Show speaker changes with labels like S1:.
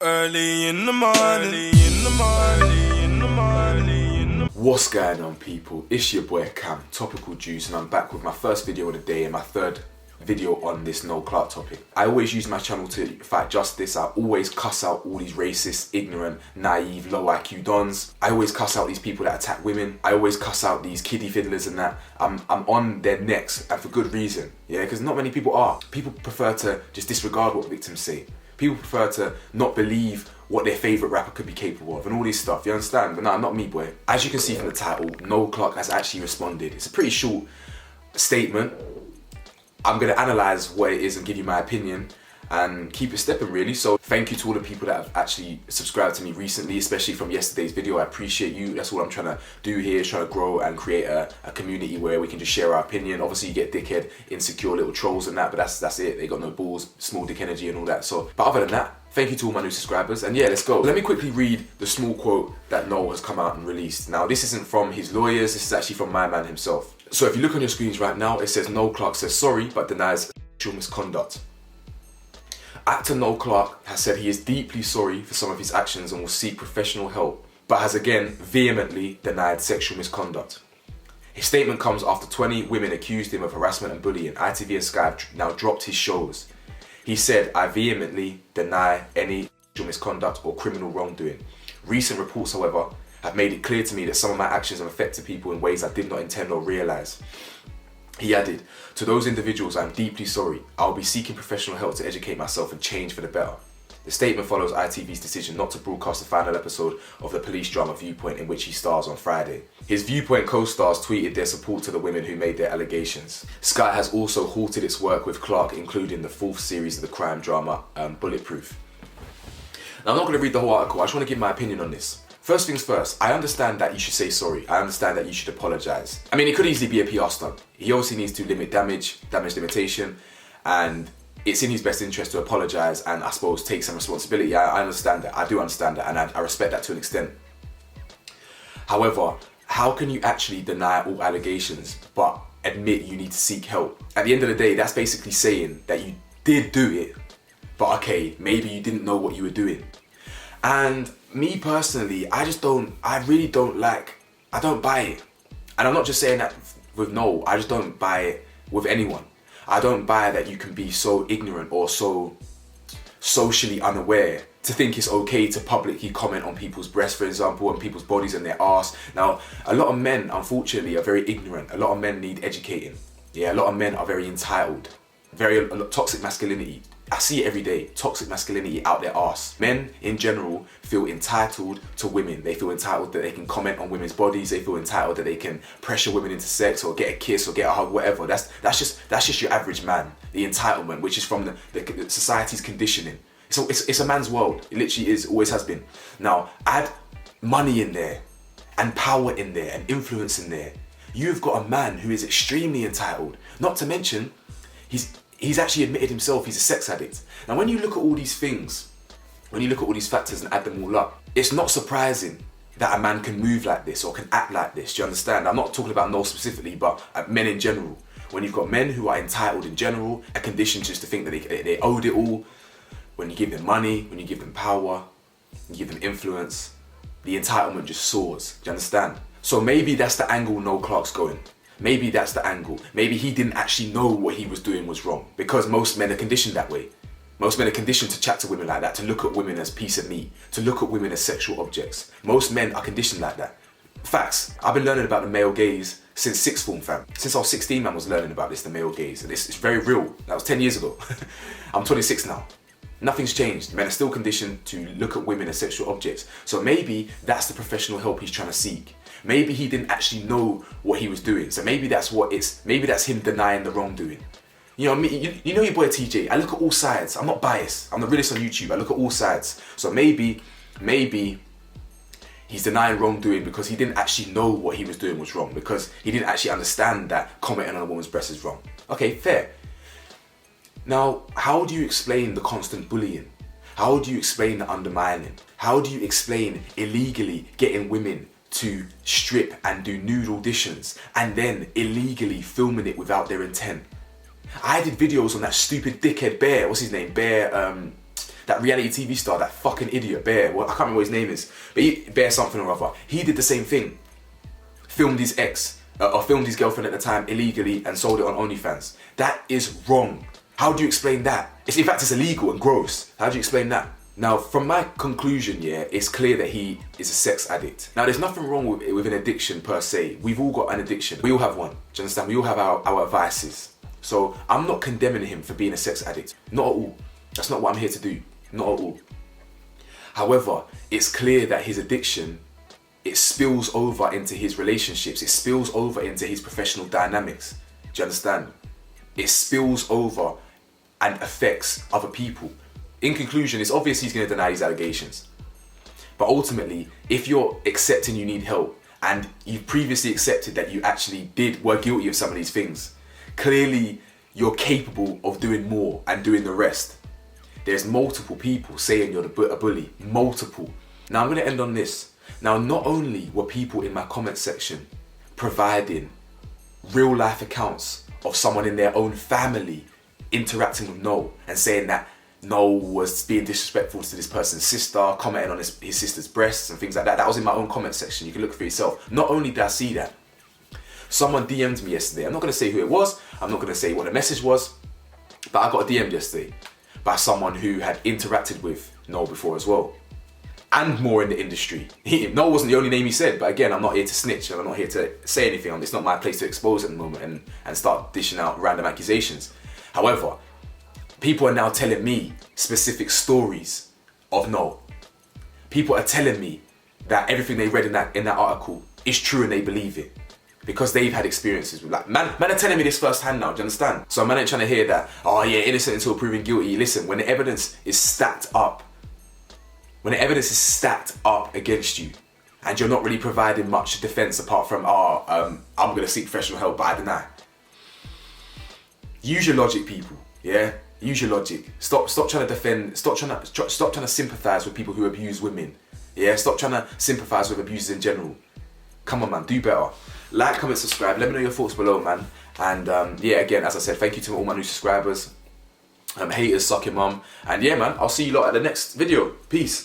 S1: Early in the morning,
S2: What's going on, people? It's your boy Cam, Topical Juice, and I'm back with my first video of the day and my third video on this Noel Clarke topic. I always use my channel to fight justice. I always cuss out all these racist, ignorant, naive, low IQ dons. I always cuss out these people that attack women. I always cuss out these kiddie fiddlers and that. I'm on their necks, and for good reason. Yeah, because not many people are. People prefer to just disregard what victims say. People prefer to not believe what their favourite rapper could be capable of and all this stuff, you understand? But nah, not me, boy. As you can see from the title, Noel Clarke has actually responded. It's a pretty short statement. I'm going to analyse what it is and give you my opinion and keep it stepping, really. So thank you to all the people that have actually subscribed to me recently, especially from yesterday's video. I appreciate you. That's what I'm trying to do here, is trying to grow and create a community where we can just share our opinion. Obviously you get dickhead, insecure little trolls and that, but that's it. They got no balls, small dick energy and all that. So, but other than that, thank you to all my new subscribers. And yeah, let's go. Let me quickly read the small quote that Noel has come out and released. Now, this isn't from his lawyers. This is actually from my man himself. So if you look on your screens right now, it says Noel Clarke says sorry, but denies sexual misconduct. Actor Noel Clarke has said he is deeply sorry for some of his actions and will seek professional help, but has again vehemently denied sexual misconduct. His statement comes after 20 women accused him of harassment and bullying. ITV and Sky have now dropped his shows. He said, "I vehemently deny any sexual misconduct or criminal wrongdoing. Recent reports, however, have made it clear to me that some of my actions have affected people in ways I did not intend or realise." He added, "To those individuals, I am deeply sorry. I will be seeking professional help to educate myself and change for the better." The statement follows ITV's decision not to broadcast the final episode of the police drama Viewpoint, in which he stars on Friday. His Viewpoint co-stars tweeted their support to the women who made their allegations. Sky has also halted its work with Clarke, including the 4th series of the crime drama Bulletproof. Now, I'm not going to read the whole article. I just want to give my opinion on this. First things first, I understand that you should say sorry. I understand that you should apologise. I mean, it could easily be a PR stunt. He obviously needs to limit damage limitation, and it's in his best interest to apologise and, I suppose, take some responsibility. I understand that. I do understand that, and I respect that to an extent. However, how can you actually deny all allegations but admit you need to seek help? At the end of the day, that's basically saying that you did do it, but okay, maybe you didn't know what you were doing. And me personally, I really don't buy it. And I'm not just saying that with Noel, I just don't buy it with anyone. I don't buy that you can be so ignorant or so socially unaware to think it's okay to publicly comment on people's breasts, for example, and people's bodies and their arse. Now, a lot of men, unfortunately, are very ignorant. A lot of men need educating. Yeah, a lot of men are very entitled. Toxic masculinity. I see it every day. Toxic masculinity out their arse. Men in general feel entitled to women. They feel entitled that they can comment on women's bodies. They feel entitled that they can pressure women into sex or get a kiss or get a hug, whatever. That's just your average man. The entitlement, which is from the society's conditioning. So it's a man's world. It literally is. Always has been. Now add money in there, and power in there, and influence in there. You've got a man who is extremely entitled. Not to mention, he's actually admitted himself he's a sex addict. Now, when you look at all these things, when you look at all these factors and add them all up, it's not surprising that a man can move like this or can act like this. Do you understand? I'm not talking about Noel specifically, but men in general. When you've got men who are entitled in general, are conditioned just to think that they owed it all, when you give them money, when you give them power, you give them influence, the entitlement just soars. Do you understand? So maybe that's the angle Noel Clarke's going. Maybe that's the angle. Maybe he didn't actually know what he was doing was wrong, because most men are conditioned that way. Most men are conditioned to chat to women like that, to look at women as piece of meat, to look at women as sexual objects. Most men are conditioned like that. Facts. I've been learning about the male gaze since 6th form, fam. Since I was 16, man, was learning about this, the male gaze. And it's very real. That was 10 years ago. I'm 26 now. Nothing's changed. Men are still conditioned to look at women as sexual objects. So maybe that's the professional help he's trying to seek. Maybe he didn't actually know what he was doing. So maybe that's him denying the wrongdoing. You know, you know your boy TJ, I look at all sides. I'm not biased. I'm the realest on YouTube. I look at all sides. So maybe he's denying wrongdoing because he didn't actually know what he was doing was wrong, because he didn't actually understand that commenting on a woman's breast is wrong. Okay, fair. Now, how do you explain the constant bullying? How do you explain the undermining? How do you explain illegally getting women to strip and do nude auditions and then illegally filming it without their intent? I did videos on that stupid dickhead Bear, what's his name? Bear, that reality TV star, that fucking idiot, Bear, well, I can't remember what his name is, but Bear something or other, he did the same thing. Filmed his ex, or filmed his girlfriend at the time illegally and sold it on OnlyFans. That is wrong. How do you explain that? In fact, it's illegal and gross. How do you explain that? Now, from my conclusion, yeah, it's clear that he is a sex addict. Now, there's nothing wrong with an addiction per se. We've all got an addiction. We all have one. Do you understand? We all have our vices. So I'm not condemning him for being a sex addict. Not at all. That's not what I'm here to do. Not at all. However, it's clear that his addiction, it spills over into his relationships. It spills over into his professional dynamics. Do you understand? It spills over and affects other people. In conclusion, it's obvious he's going to deny these allegations. But ultimately, if you're accepting you need help and you've previously accepted that you actually were guilty of some of these things, clearly you're capable of doing more and doing the rest. There's multiple people saying you're a bully. Multiple. Now I'm going to end on this. Now, not only were people in my comment section providing real life accounts of someone in their own family interacting with Noel and saying that Noel was being disrespectful to this person's sister, commenting on his sister's breasts and things like that. That was in my own comment section. You can look for yourself. Not only did I see that, someone DM'd me yesterday. I'm not going to say who it was. I'm not going to say what the message was. But I got a DM yesterday by someone who had interacted with Noel before as well. And more in the industry. Noel wasn't the only name he said, but again, I'm not here to snitch and I'm not here to say anything. It's not my place to expose at the moment and start dishing out random accusations. However, people are now telling me specific stories of Noel. People are telling me that everything they read in that article is true and they believe it. Because they've had experiences with man are telling me this firsthand now, do you understand? So man ain't trying to hear that, oh yeah, innocent until proven guilty. Listen, when the evidence is stacked up against you, and you're not really providing much defense apart from, I'm gonna seek professional help, but I deny. Use your logic, people, yeah? Use your logic. Stop trying to defend, stop trying to sympathize with people who abuse women. Yeah, stop trying to sympathize with abusers in general. Come on, man, do better. Like, comment, subscribe. Let me know your thoughts below, man. And yeah, again, as I said, thank you to all my new subscribers. Haters, suck your mum. And yeah, man, I'll see you lot at the next video. Peace.